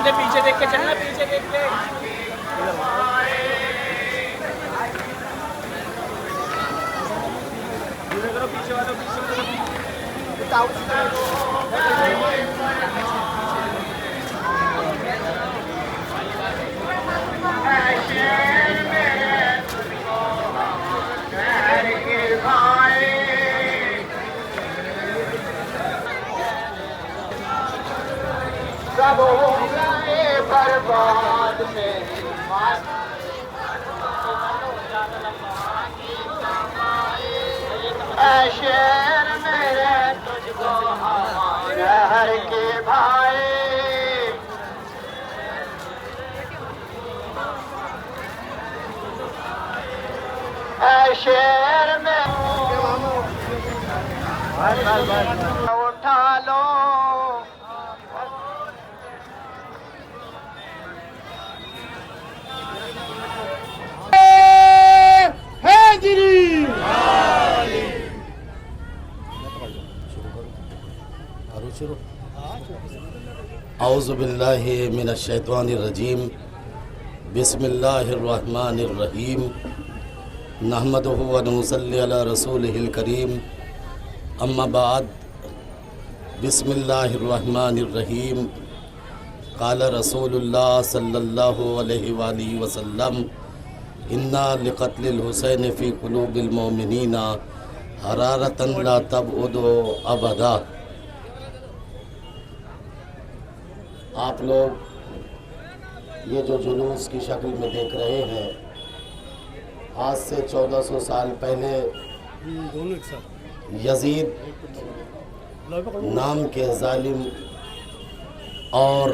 हमसे पीछे देख के चलना, पीछे देख के। पीछे वालों सब हो गए बर्बाद मेरी शेर मेरे तुझको हर के भाई शेर में उठा लो औज़ु बिल्लाहि मिनश शैतानिर रजीम बिस्मिल्लाहिर रहमानिर रहीम नहमदुहु व नुसल्ली अला रसूलिहिल करीम अम्मा बाद बिस्मिल्लाहिर रहमानिर रहीम क़ाला रसूलुल्लाह सल्लल्लाहु अलैहि वालिहि वसल्लम इन्ना लिक़त्लिल हुसैन फ़ी क़ुलूबिल मोमिनीना हरारतन ला तबउदु अबदा। आप लोग ये जो जुलूस की शक्ल में देख रहे हैं, आज से 1400 साल पहले यजीद नाम के जालिम और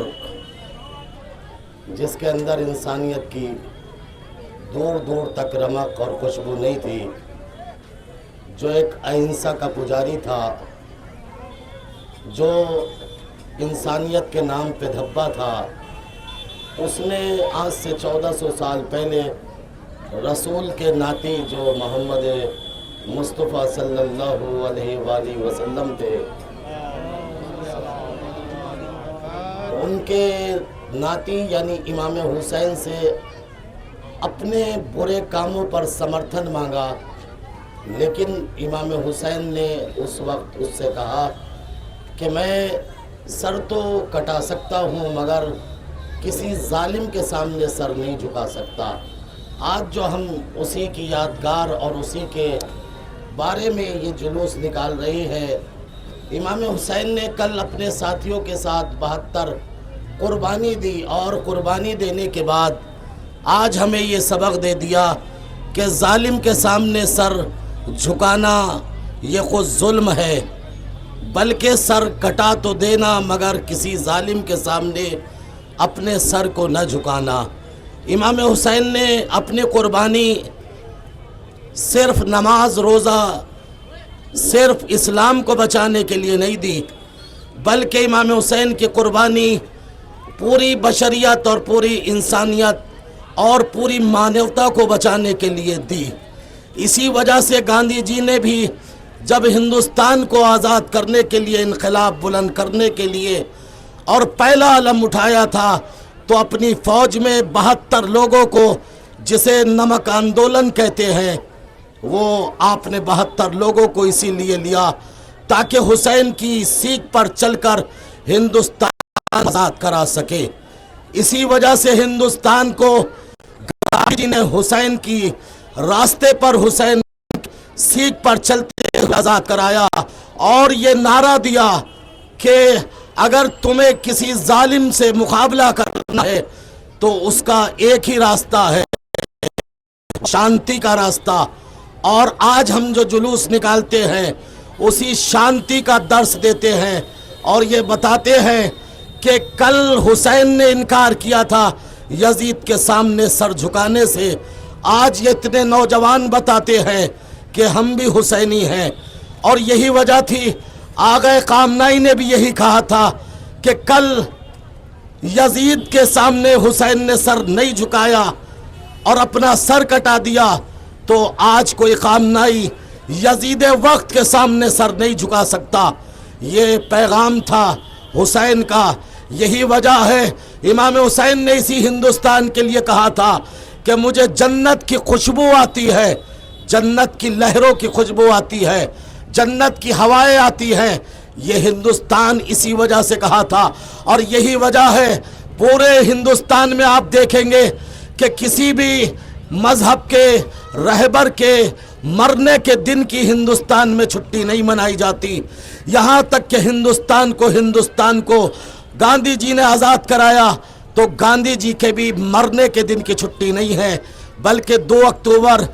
जिसके अंदर इंसानियत की दूर दूर तक रमक और खुशबू नहीं थी, जो एक अहिंसा का पुजारी था, जो इंसानियत के नाम पे धब्बा था, उसने आज से 1400 साल पहले रसूल के नाती जो मोहम्मद मुस्तफ़ा सल्लल्लाहु अलैहि वसल्लम थे, उनके नाती यानी इमाम हुसैन से अपने बुरे कामों पर समर्थन मांगा। लेकिन इमाम हुसैन ने उस वक्त उससे कहा कि मैं सर तो कटा सकता हूँ मगर किसी जालिम के सामने सर नहीं झुका सकता। आज जो हम उसी की यादगार और उसी के बारे में ये जुलूस निकाल रहे हैं, इमाम हुसैन ने कल अपने साथियों के साथ 72 कुर्बानी दी और कुर्बानी देने के बाद आज हमें ये सबक दे दिया कि जालिम के सामने सर झुकाना ये खुद जुल्म है, बल्कि सर कटा तो देना मगर किसी जालिम के सामने अपने सर को न झुकाना। इमाम हुसैन ने अपनी कुर्बानी सिर्फ नमाज रोज़ा, सिर्फ इस्लाम को बचाने के लिए नहीं दी, बल्कि इमाम हुसैन की कुर्बानी पूरी बशरियत और पूरी इंसानियत और पूरी मानवता को बचाने के लिए दी। इसी वजह से गांधी जी ने भी जब हिंदुस्तान को आज़ाद करने के लिए, इनकलाब बुलंद करने के लिए और पहला अलम उठाया था, तो अपनी फ़ौज में 72 लोगों को, जिसे नमक आंदोलन कहते हैं, वो आपने 72 लोगों को इसीलिए लिया ताकि हुसैन की सीख पर चलकर हिंदुस्तान आज़ाद करा सके। इसी वजह से हिंदुस्तान को गांधी जी ने हुसैन की रास्ते पर, हुसैन सीख पर चलते हुए आज़ाद कराया और ये नारा दिया कि अगर तुम्हें किसी जालिम से मुकाबला करना है तो उसका एक ही रास्ता है, शांति का रास्ता। और आज हम जो जुलूस निकालते हैं उसी शांति का दर्स देते हैं और ये बताते हैं कि कल हुसैन ने इनकार किया था यजीद के सामने सर झुकाने से, आज ये इतने नौजवान बताते हैं कि हम भी हुसैनी हैं। और यही वजह थी, आगे कामनाई ने भी यही कहा था कि कल यजीद के सामने हुसैन ने सर नहीं झुकाया और अपना सर कटा दिया, तो आज कोई कामनाई यजीद वक्त के सामने सर नहीं झुका सकता। ये पैगाम था हुसैन का यही वजह है इमाम हुसैन ने इसी हिंदुस्तान के लिए कहा था कि मुझे जन्नत की खुशबू आती है, जन्नत की लहरों की खुशबू आती है, जन्नत की हवाएं आती हैं। ये हिंदुस्तान इसी वजह से कहा था। और यही वजह है पूरे हिंदुस्तान में आप देखेंगे कि किसी भी मजहब के रहबर के मरने के दिन की हिंदुस्तान में छुट्टी नहीं मनाई जाती। यहाँ तक कि हिंदुस्तान को गांधी जी ने आज़ाद कराया तो गांधी जी के भी मरने के दिन की छुट्टी नहीं है, बल्कि 2 अक्टूबर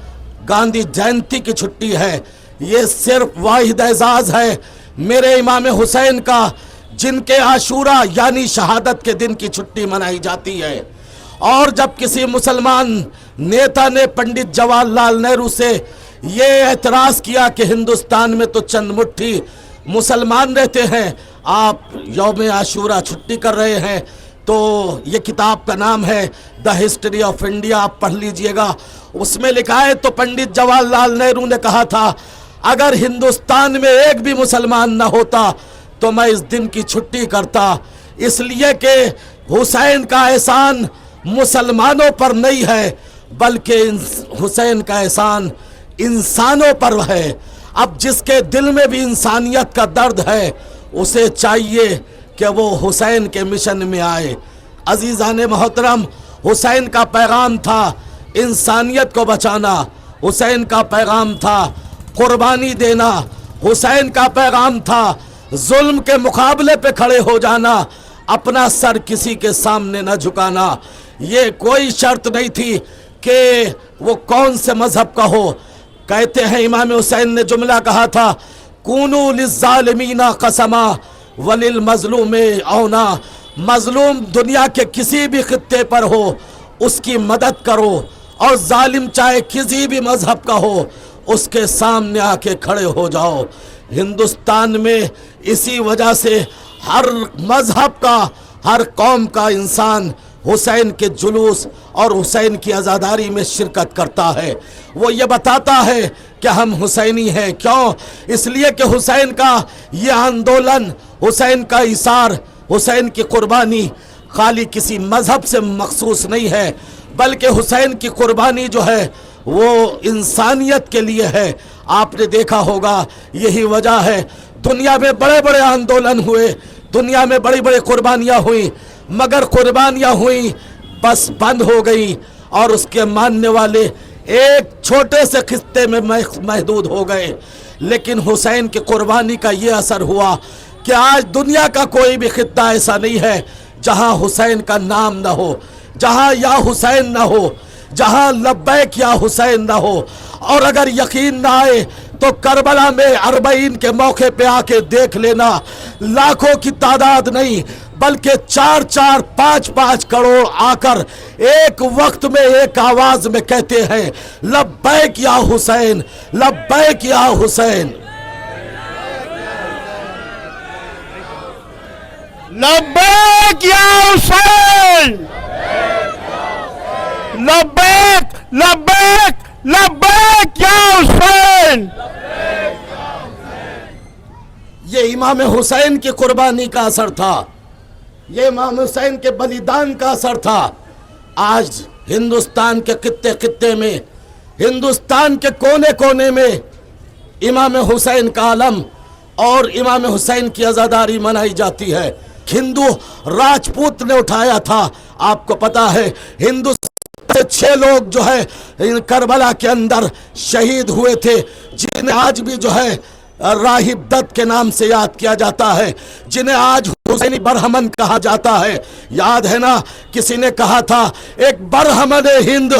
गांधी जयंती की छुट्टी है। ये सिर्फ वाहिद एजाज है मेरे इमाम हुसैन का, जिनके आशूरा यानी शहादत के दिन की छुट्टी मनाई जाती है। और जब किसी मुसलमान नेता ने पंडित जवाहरलाल नेहरू से ये एतराज़ किया कि हिंदुस्तान में तो चंद मुट्ठी मुसलमान रहते हैं, आप यौम आशूरा छुट्टी कर रहे हैं, तो ये किताब का नाम है द हिस्ट्री ऑफ इंडिया, आप पढ़ लीजिएगा। उसमें लिखा है तो पंडित जवाहरलाल नेहरू ने कहा था अगर हिंदुस्तान में एक भी मुसलमान न होता तो मैं इस दिन की छुट्टी करता, इसलिए कि हुसैन का एहसान मुसलमानों पर नहीं है बल्कि हुसैन का एहसान इंसानों पर है। अब जिसके दिल में भी इंसानियत का दर्द है उसे चाहिए कि वो हुसैन के मिशन में आए। अजीज़ाने मोहतरम, हुसैन का पैगाम था इंसानियत को बचाना, हुसैन का पैगाम था कुर्बानी देना, हुसैन का पैगाम था जुल्म के मुकाबले पे खड़े हो जाना, अपना सर किसी के सामने न झुकाना। ये कोई शर्त नहीं थी कि वो कौन से मजहब का हो। कहते हैं इमाम हुसैन ने जुमला कहा था कूनू लिज़्ज़ालिमीना क़समा वलिल मज़लूमे औना, मजलूम दुनिया के किसी भी खित्ते पर हो उसकी मदद करो, और जालिम चाहे किसी भी मजहब का हो उसके सामने आके खड़े हो जाओ। हिंदुस्तान में इसी वजह से हर मजहब का, हर कौम का इंसान हुसैन के जुलूस और हुसैन की आज़ादारी में शिरकत करता है। वो ये बताता है कि हम हुसैनी हैं। क्यों? इसलिए कि हुसैन का ये आंदोलन, हुसैन का इसार, हुसैन की कुर्बानी खाली किसी मजहब से मखसूस नहीं है, बल्कि हुसैन की कुर्बानी जो है वो इंसानियत के लिए है। आपने देखा होगा यही वजह है दुनिया में बड़े बड़े आंदोलन हुए, दुनिया में बड़ी बड़ी कुर्बानियाँ हुई, मगर कुर्बानियाँ हुई बस बंद हो गई और उसके मानने वाले एक छोटे से खिस्ते में महदूद हो गए। लेकिन हुसैन की कुर्बानी का ये असर हुआ कि आज दुनिया का कोई भी खित्ता ऐसा नहीं है जहाँ हुसैन का नाम ना हो, जहाँ या हुसैन ना हो, जहाँ लब्बैक या हुसैन ना हो। और अगर यकीन ना आए तो करबला में अरबईन के मौके पे आके देख लेना, लाखों की तादाद नहीं बल्कि 4-4, 5-5 करोड़ आकर एक वक्त में एक आवाज में कहते हैं लब्बैक या हुसैन, लब्बैक या हुसैन, लब्बैक या हुसैन, लब्बैक लब्बैक लब्बैक या हुसैन। ये इमाम हुसैन की कुर्बानी का असर था, ये इमाम हुसैन के बलिदान का असर था। आज हिंदुस्तान के खित्ते खित्ते में, हिंदुस्तान के कोने कोने में इमाम हुसैन का आलम और इमाम हुसैन की आज़ादारी मनाई जाती है। हिंदू राजपूत ने उठाया था, आपको पता है हिंदू से 6 लोग जो है करबला के अंदर शहीद हुए थे, जिन्हें आज भी जो है राहिब दत्त के नाम से याद किया जाता है, जिन्हें आज हुसैनी बरहमन कहा जाता है। याद है ना, किसी ने कहा था एक बरहमन हिंद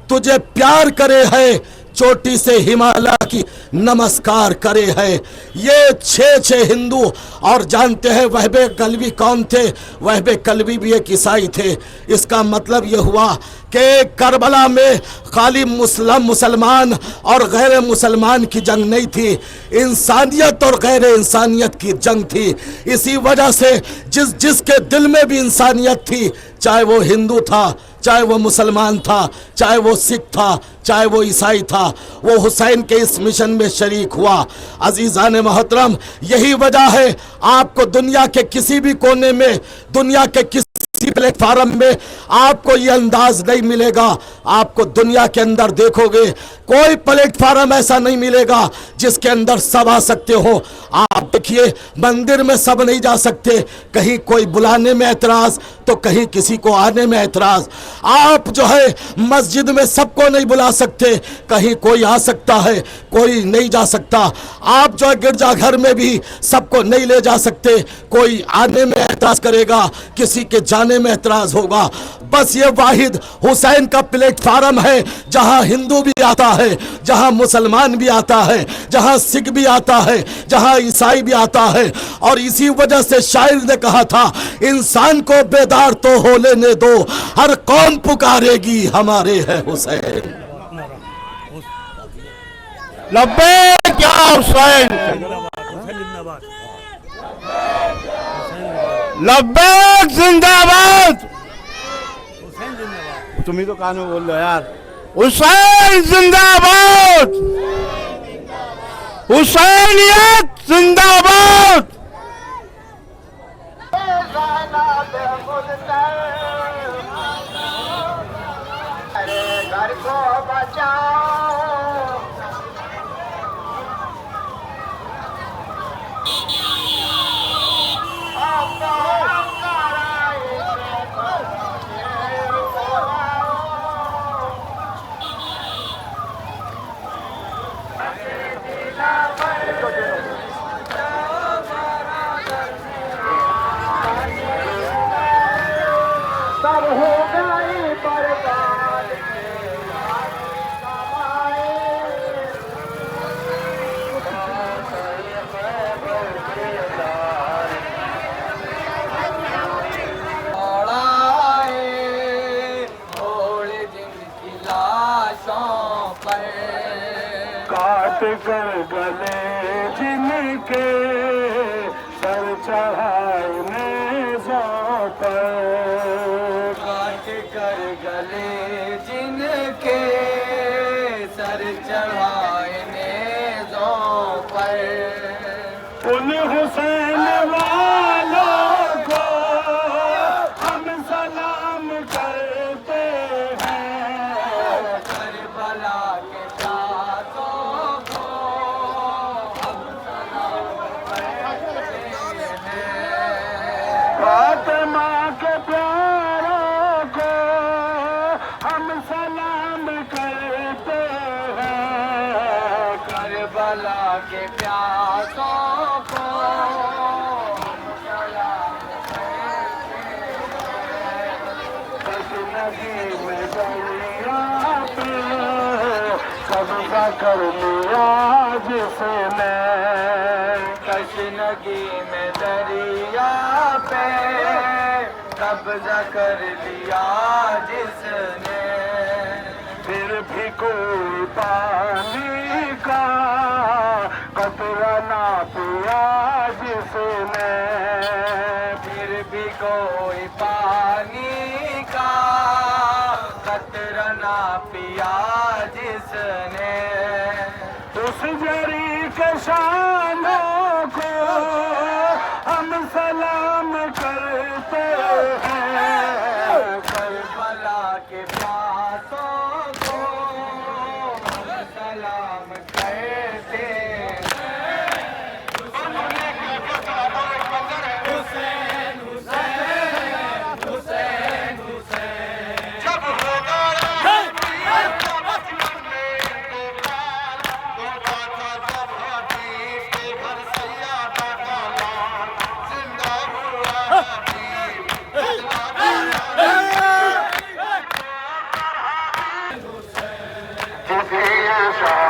तुझे प्यार करे है, चोटी से हिमालय की नमस्कार करे है। ये 6 हिंदू, और जानते हैं वहबे कलवी कौन थे? वहबे कलवी भी एक ईसाई थे। इसका मतलब ये हुआ कि करबला में खाली मुसलमान और गैर मुसलमान की जंग नहीं थी, इंसानियत और गैर इंसानियत की जंग थी। इसी वजह से जिसके दिल में भी इंसानियत थी, चाहे वो हिंदू था, चाहे वो मुसलमान था, चाहे वो सिख था, चाहे वो ईसाई था, वो हुसैन के इस मिशन में शरीक हुआ। अजीज़ान मोहतरम, यही वजह है आपको दुनिया के किसी भी कोने में, दुनिया के किसी प्लेटफार्म में आपको ये अंदाज नहीं मिलेगा। आपको दुनिया के अंदर देखोगे कोई प्लेटफार्म ऐसा नहीं मिलेगा जिसके अंदर सब आ सकते हो। आप देखिए, मंदिर में सब नहीं जा सकते, कहीं कोई बुलाने में ऐतराज तो कहीं किसी को आने में ऐतराज। आप जो है मस्जिद में सबको नहीं बुला सकते, कहीं कोई आ सकता है कोई नहीं जा सकता। आप जो है गिरजाघर में भी सबको नहीं ले जा सकते, कोई आने में ऐतराज करेगा, किसी के जाने में ऐतराज होगा। बस ये वाहिद हुसैन का प्लेटफार्म है जहां हिंदू भी आता है, जहां मुसलमान भी आता है, जहां सिख भी आता है, जहां ईसाई भी आता है। और इसी वजह से शायर ने कहा था, इंसान को बेदार तो हो लेने दो, हर कौम पुकारेगी हमारे है हुसैन। लब्बैक या हुसैन, लब्बैक जिंदाबाद। तुम्ही तो कान में बोल लो यार। हुसैन जिंदाबाद, हुसैनियत जिंदाबाद। अरे घर को बचाओ, सब हो गई बर्बाद थोड़े दिन की लाशों पर काट कर गले जिनके सर चढ़ाए नेज़ों पर, काट कर गले जिनके सर चढ़ाए नेज़ों पर। उन हुसैन वालों को हम सलाम करते हैं, करबला के दासों को हम सलाम करते हैं। फातिमा के प्यारों को हम सलाम करते हैं, करबला के प्यासों को हम सलाम करते हैं। नदी में दरिया पे कब्जा कर लिया जिसने, तशनगी में दरिया पे कब्जा कर लिया जिसने, फिर भी कोई पानी का कतरा ना पिया जिसने, फिर भी कोई पानी का कतरा ना पिया जिसने। उस जरी के शानों को हम सलाम करते हैं, करबला के प्यासों को हम सलाम करते हैं। हुसैन हुसैन हुसैन हुसैन जब होगा जिसे